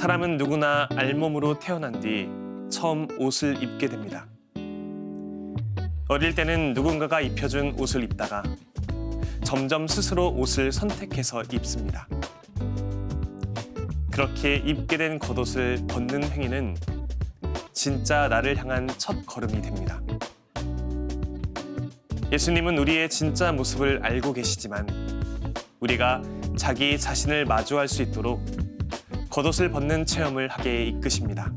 사람은 누구나 알몸으로 태어난 뒤 처음 옷을 입게 됩니다. 어릴 때는 누군가가 입혀준 옷을 입다가 점점 스스로 옷을 선택해서 입습니다. 그렇게 입게 된 겉옷을 벗는 행위는 진짜 나를 향한 첫 걸음이 됩니다. 예수님은 우리의 진짜 모습을 알고 계시지만 우리가 자기 자신을 마주할 수 있도록 겉옷을 벗는 체험을 하게 이끄십니다.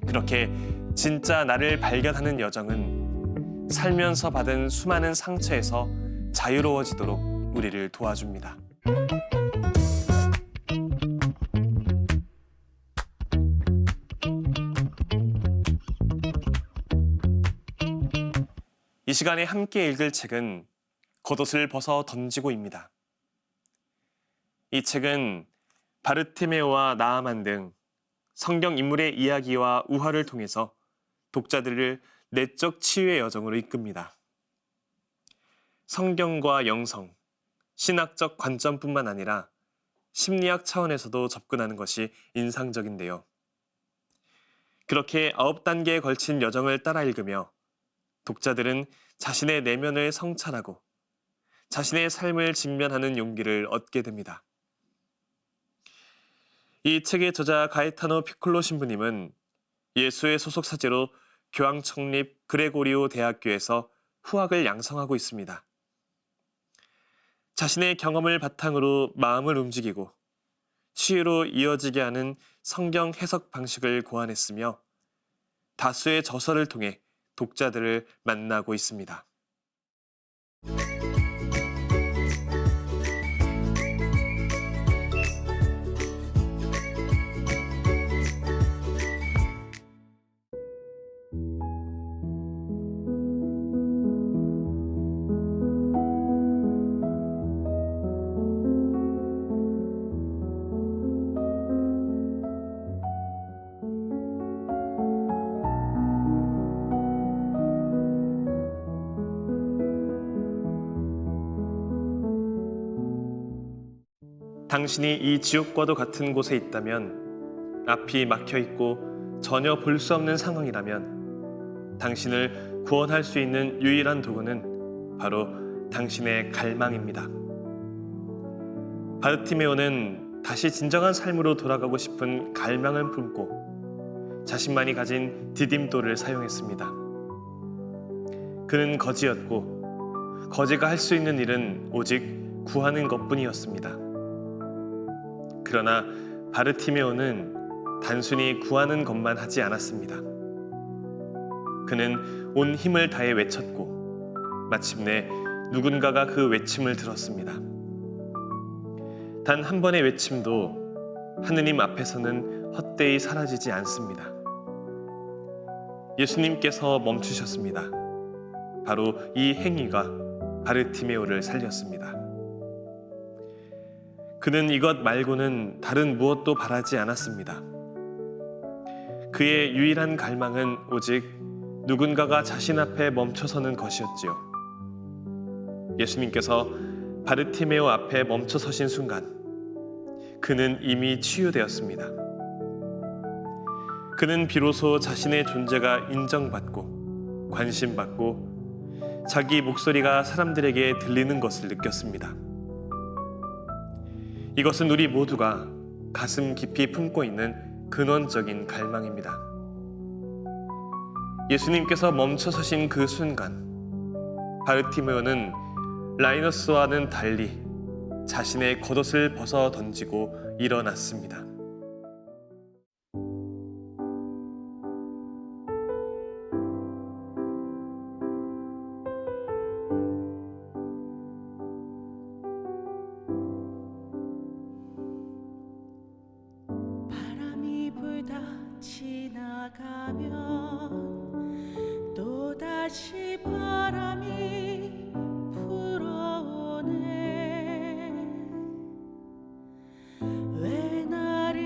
그렇게 진짜 나를 발견하는 여정은 살면서 받은 수많은 상처에서 자유로워지도록 우리를 도와줍니다. 이 시간에 함께 읽을 책은 겉옷을 벗어 던지고입니다. 이 책은 바르티메오와 나아만 등 성경 인물의 이야기와 우화를 통해서 독자들을 내적 치유의 여정으로 이끕니다. 성경과 영성, 신학적 관점뿐만 아니라 심리학 차원에서도 접근하는 것이 인상적인데요. 그렇게 9단계에 걸친 여정을 따라 읽으며 독자들은 자신의 내면을 성찰하고 자신의 삶을 직면하는 용기를 얻게 됩니다. 이 책의 저자 가에타노 피콜로 신부님은 예수의 소속 사제로 교황 창립 그레고리오 대학교에서 후학을 양성하고 있습니다. 자신의 경험을 바탕으로 마음을 움직이고 치유로 이어지게 하는 성경 해석 방식을 고안했으며 다수의 저서를 통해 독자들을 만나고 있습니다. 당신이 이 지옥과도 같은 곳에 있다면, 앞이 막혀 있고 전혀 볼 수 없는 상황이라면 당신을 구원할 수 있는 유일한 도구는 바로 당신의 갈망입니다. 바르티메오는 다시 진정한 삶으로 돌아가고 싶은 갈망을 품고 자신만이 가진 디딤돌을 사용했습니다. 그는 거지였고 거지가 할 수 있는 일은 오직 구하는 것뿐이었습니다. 그러나 바르티메오는 단순히 구하는 것만 하지 않았습니다. 그는 온 힘을 다해 외쳤고 마침내 누군가가 그 외침을 들었습니다. 단 한 번의 외침도 하느님 앞에서는 헛되이 사라지지 않습니다. 예수님께서 멈추셨습니다. 바로 이 행위가 바르티메오를 살렸습니다. 그는 이것 말고는 다른 무엇도 바라지 않았습니다. 그의 유일한 갈망은 오직 누군가가 자신 앞에 멈춰서는 것이었지요. 예수님께서 바르티메오 앞에 멈춰서신 순간 그는 이미 치유되었습니다. 그는 비로소 자신의 존재가 인정받고 관심받고 자기 목소리가 사람들에게 들리는 것을 느꼈습니다. 이것은 우리 모두가 가슴 깊이 품고 있는 근원적인 갈망입니다. 예수님께서 멈춰서신 그 순간 바르티메오는 라이너스와는 달리 자신의 겉옷을 벗어 던지고 일어났습니다. 바람이 불다 지나가면 또다시 바람이 불어오네. 왜 나를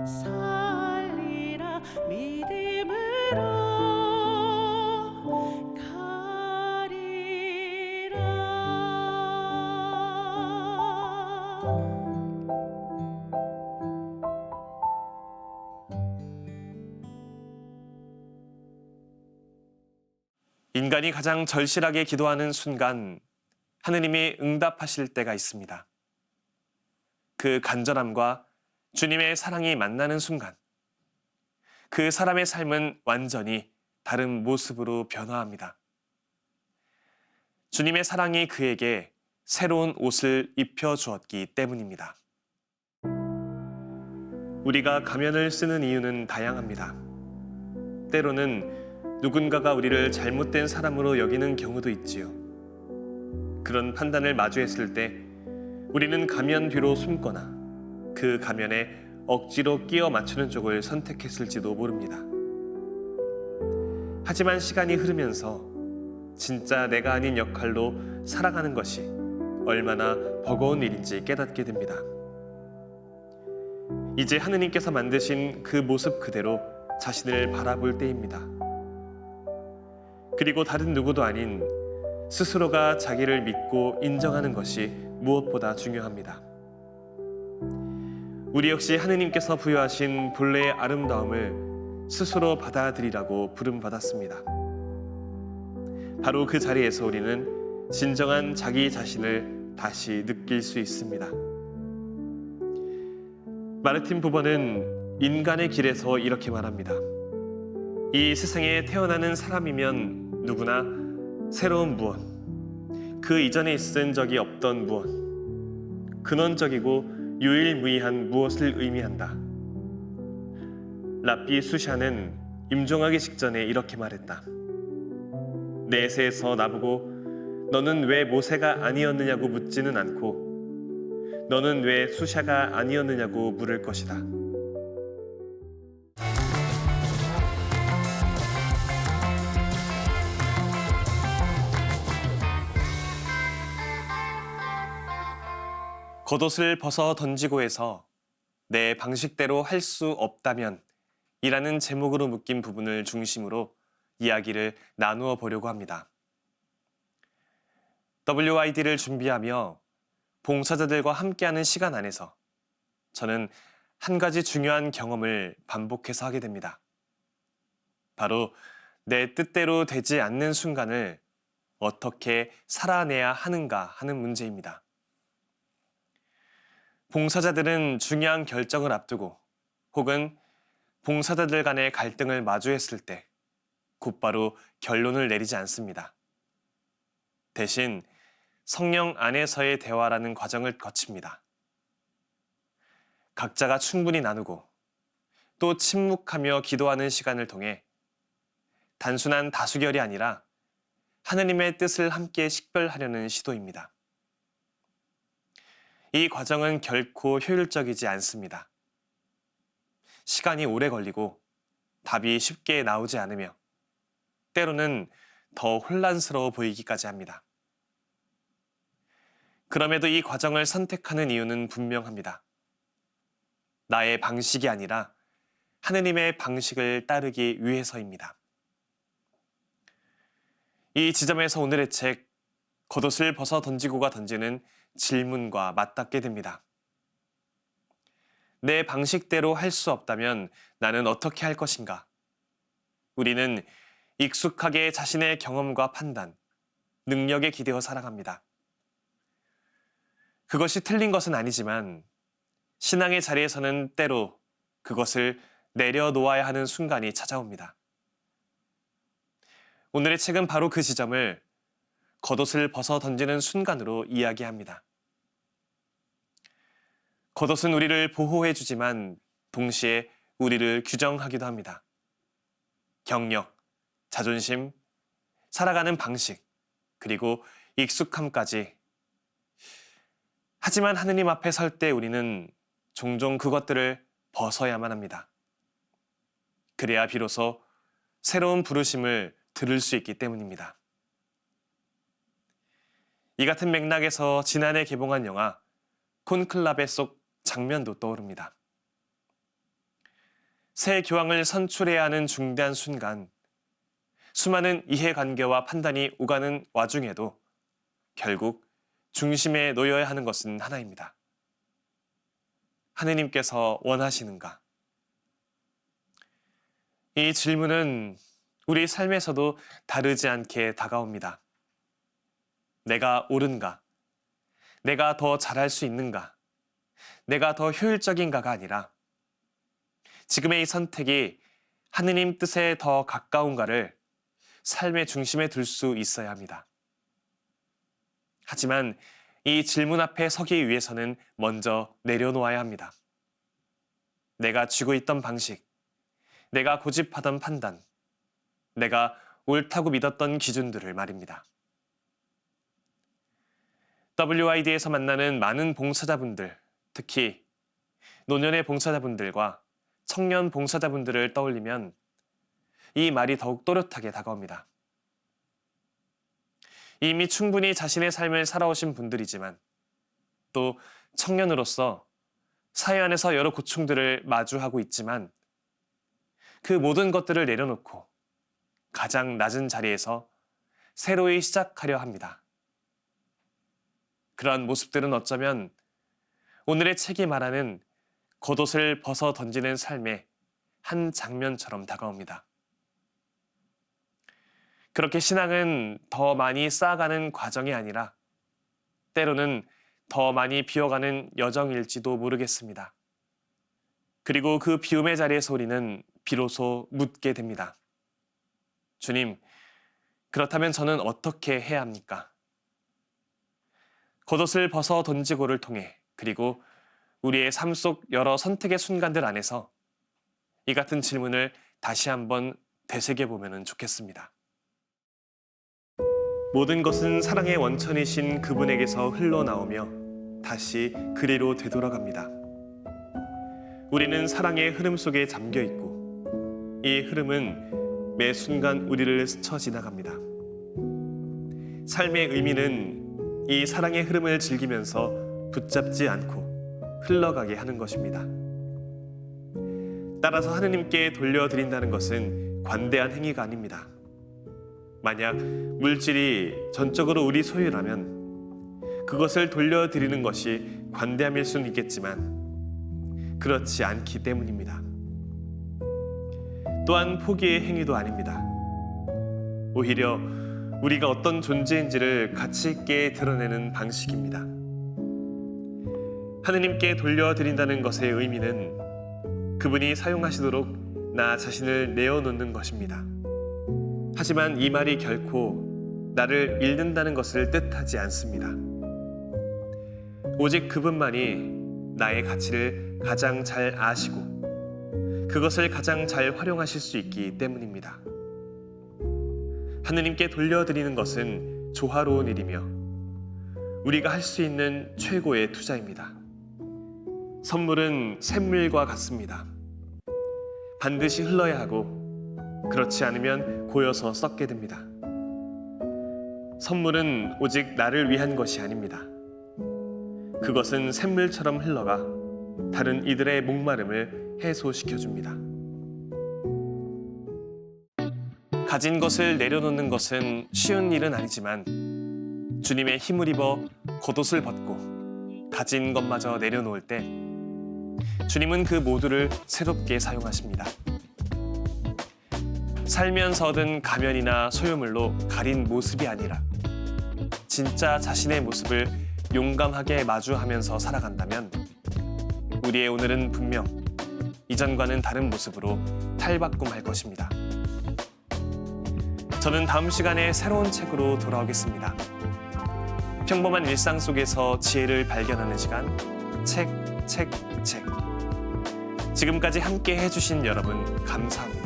살리라 믿음으로 가리라. 인간이 가장 절실하게 기도하는 순간 하느님이 응답하실 때가 있습니다. 그 간절함과 주님의 사랑이 만나는 순간 그 사람의 삶은 완전히 다른 모습으로 변화합니다. 주님의 사랑이 그에게 새로운 옷을 입혀 주었기 때문입니다. 우리가 가면을 쓰는 이유는 다양합니다. 때로는 누군가가 우리를 잘못된 사람으로 여기는 경우도 있지요. 그런 판단을 마주했을 때 우리는 가면 뒤로 숨거나 그 가면에 억지로 끼워 맞추는 쪽을 선택했을지도 모릅니다. 하지만 시간이 흐르면서 진짜 내가 아닌 역할로 살아가는 것이 얼마나 버거운 일인지 깨닫게 됩니다. 이제 하느님께서 만드신 그 모습 그대로 자신을 바라볼 때입니다. 그리고 다른 누구도 아닌 스스로가 자기를 믿고 인정하는 것이 무엇보다 중요합니다. 우리 역시 하느님께서 부여하신 본래의 아름다움을 스스로 받아들이라고 부름받았습니다. 바로 그 자리에서 우리는 진정한 자기 자신을 다시 느낄 수 있습니다. 마르틴 부버는 인간의 길에서 이렇게 말합니다. 이 세상에 태어나는 사람이면 누구나 새로운 무엇, 그 이전에 있은 적이 없던 무엇, 근원적이고 유일무이한 무엇을 의미한다. 라피 수샤는 임종하기 직전에 이렇게 말했다. 내세에서 나보고 너는 왜 모세가 아니었느냐고 묻지는 않고 너는 왜 수샤가 아니었느냐고 물을 것이다. 겉옷을 벗어 던지고에서 내 방식대로 할 수 없다면 이라는 제목으로 묶인 부분을 중심으로 이야기를 나누어 보려고 합니다. WID를 준비하며 봉사자들과 함께하는 시간 안에서 저는 한 가지 중요한 경험을 반복해서 하게 됩니다. 바로 내 뜻대로 되지 않는 순간을 어떻게 살아내야 하는가 하는 문제입니다. 봉사자들은 중요한 결정을 앞두고 혹은 봉사자들 간의 갈등을 마주했을 때 곧바로 결론을 내리지 않습니다. 대신 성령 안에서의 대화라는 과정을 거칩니다. 각자가 충분히 나누고 또 침묵하며 기도하는 시간을 통해 단순한 다수결이 아니라 하느님의 뜻을 함께 식별하려는 시도입니다. 이 과정은 결코 효율적이지 않습니다. 시간이 오래 걸리고 답이 쉽게 나오지 않으며 때로는 더 혼란스러워 보이기까지 합니다. 그럼에도 이 과정을 선택하는 이유는 분명합니다. 나의 방식이 아니라 하느님의 방식을 따르기 위해서입니다. 이 지점에서 오늘의 책 겉옷을 벗어 던지고가 던지는 질문과 맞닿게 됩니다. 내 방식대로 할 수 없다면 나는 어떻게 할 것인가? 우리는 익숙하게 자신의 경험과 판단, 능력에 기대어 살아갑니다. 그것이 틀린 것은 아니지만 신앙의 자리에서는 때로 그것을 내려놓아야 하는 순간이 찾아옵니다. 오늘의 책은 바로 그 지점을 겉옷을 벗어 던지는 순간으로 이야기합니다. 겉옷은 우리를 보호해 주지만 동시에 우리를 규정하기도 합니다. 경력, 자존심, 살아가는 방식, 그리고 익숙함까지. 하지만 하느님 앞에 설 때 우리는 종종 그것들을 벗어야만 합니다. 그래야 비로소 새로운 부르심을 들을 수 있기 때문입니다. 이 같은 맥락에서 지난해 개봉한 영화 콘클라베 속 장면도 떠오릅니다. 새 교황을 선출해야 하는 중대한 순간, 수많은 이해관계와 판단이 오가는 와중에도 결국 중심에 놓여야 하는 것은 하나입니다. 하느님께서 원하시는가? 이 질문은 우리 삶에서도 다르지 않게 다가옵니다. 내가 옳은가? 내가 더 잘할 수 있는가? 내가 더 효율적인가가 아니라 지금의 이 선택이 하느님 뜻에 더 가까운가를 삶의 중심에 둘 수 있어야 합니다. 하지만 이 질문 앞에 서기 위해서는 먼저 내려놓아야 합니다. 내가 쥐고 있던 방식, 내가 고집하던 판단, 내가 옳다고 믿었던 기준들을 말입니다. WID에서 만나는 많은 봉사자분들, 특히 노년의 봉사자분들과 청년 봉사자분들을 떠올리면 이 말이 더욱 또렷하게 다가옵니다. 이미 충분히 자신의 삶을 살아오신 분들이지만 또 청년으로서 사회 안에서 여러 고충들을 마주하고 있지만 그 모든 것들을 내려놓고 가장 낮은 자리에서 새로이 시작하려 합니다. 그러한 모습들은 어쩌면 오늘의 책이 말하는 겉옷을 벗어 던지는 삶의 한 장면처럼 다가옵니다. 그렇게 신앙은 더 많이 쌓아가는 과정이 아니라 때로는 더 많이 비워가는 여정일지도 모르겠습니다. 그리고 그 비움의 자리에서 우리는 비로소 묻게 됩니다. 주님, 그렇다면 저는 어떻게 해야 합니까? 겉옷을 벗어 던지고를 통해 그리고 우리의 삶 속 여러 선택의 순간들 안에서 이 같은 질문을 다시 한번 되새겨보면 좋겠습니다. 모든 것은 사랑의 원천이신 그분에게서 흘러나오며 다시 그리로 되돌아갑니다. 우리는 사랑의 흐름 속에 잠겨 있고 이 흐름은 매 순간 우리를 스쳐 지나갑니다. 삶의 의미는 이 사랑의 흐름을 즐기면서 붙잡지 않고 흘러가게 하는 것입니다. 따라서 하느님께 돌려드린다는 것은 관대한 행위가 아닙니다. 만약 물질이 전적으로 우리 소유라면 그것을 돌려드리는 것이 관대함일 수는 있겠지만 그렇지 않기 때문입니다. 또한 포기의 행위도 아닙니다. 오히려 우리가 어떤 존재인지를 가치 있게 드러내는 방식입니다. 하느님께 돌려드린다는 것의 의미는 그분이 사용하시도록 나 자신을 내어놓는 것입니다. 하지만 이 말이 결코 나를 잃는다는 것을 뜻하지 않습니다. 오직 그분만이 나의 가치를 가장 잘 아시고 그것을 가장 잘 활용하실 수 있기 때문입니다. 하느님께 돌려드리는 것은 조화로운 일이며 우리가 할 수 있는 최고의 투자입니다. 선물은 샘물과 같습니다. 반드시 흘러야 하고 그렇지 않으면 고여서 썩게 됩니다. 선물은 오직 나를 위한 것이 아닙니다. 그것은 샘물처럼 흘러가 다른 이들의 목마름을 해소시켜줍니다. 가진 것을 내려놓는 것은 쉬운 일은 아니지만 주님의 힘을 입어 겉옷을 벗고 가진 것마저 내려놓을 때 주님은 그 모두를 새롭게 사용하십니다. 살면서 얻은 가면이나 소유물로 가린 모습이 아니라 진짜 자신의 모습을 용감하게 마주하면서 살아간다면 우리의 오늘은 분명 이전과는 다른 모습으로 탈바꿈할 것입니다. 저는 다음 시간에 새로운 책으로 돌아오겠습니다. 평범한 일상 속에서 지혜를 발견하는 시간, 책. 지금까지 함께 해주신 여러분 감사합니다.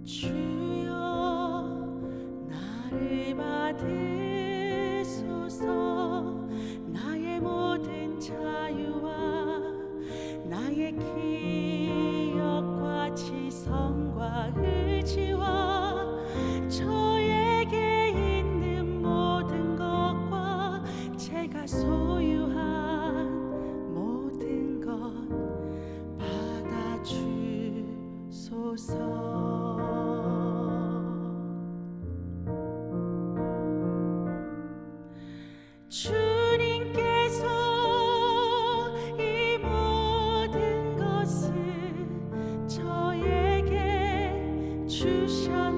주여 받으소서. 나의 모든 자유와 나의 기억과 지성과 의지와 저에게 있는 모든 것과 제가 소유한 모든 것 받아주소서. 주님께서 이 모든 것을 저에게 주셨